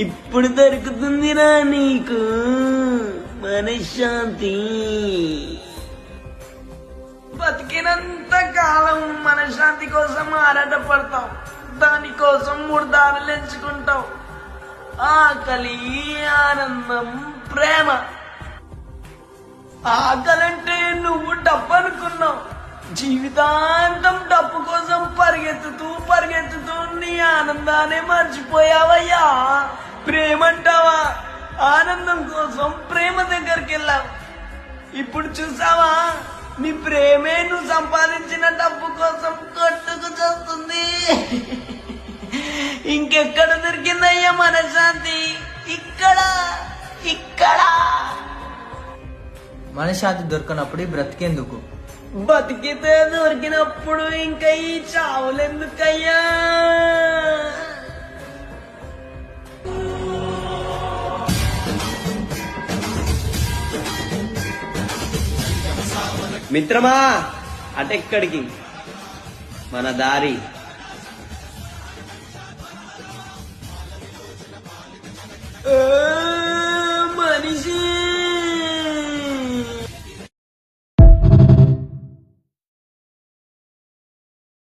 ఇప్పుడు దొరుకుతుందిరా నీకు మనశ్శాంతి. బతికినంత కాలం మనశ్శాంతి కోసం ఆరాటపడతాం, దానికోసం 3 దారులు ఎంచుకుంటాం: ఆకలి, ఆనందం, ప్రేమ. ఆకలంటే నువ్వు డబ్బు అనుకున్నావు, జీవితాంతం డబ్బు కోసం పరిగెత్తుతూ నీ ఆనందాన్ని మర్చిపోయావయ్యా. ప్రేమంటావా, ఆనందం కోసం ప్రేమ దగ్గరికి వెళ్ళావు. ఇప్పుడు చూసావా, నీ ప్రేమే నువ్వు సంపాదించిన డబ్బు కోసం కొట్టుకు చేస్తుంది. ఇంకెక్కడ దొరికిందయ్యా మనశ్శాంతి? ఇక్కడ. మనశ్శాంతి దొరకనప్పుడు బ్రతికేందుకు? బతికితే దొరికినప్పుడు ఇంకా ఈ చావులెందుకయ్యా? మిత్రమా, అటెక్కడికి? మన దారి.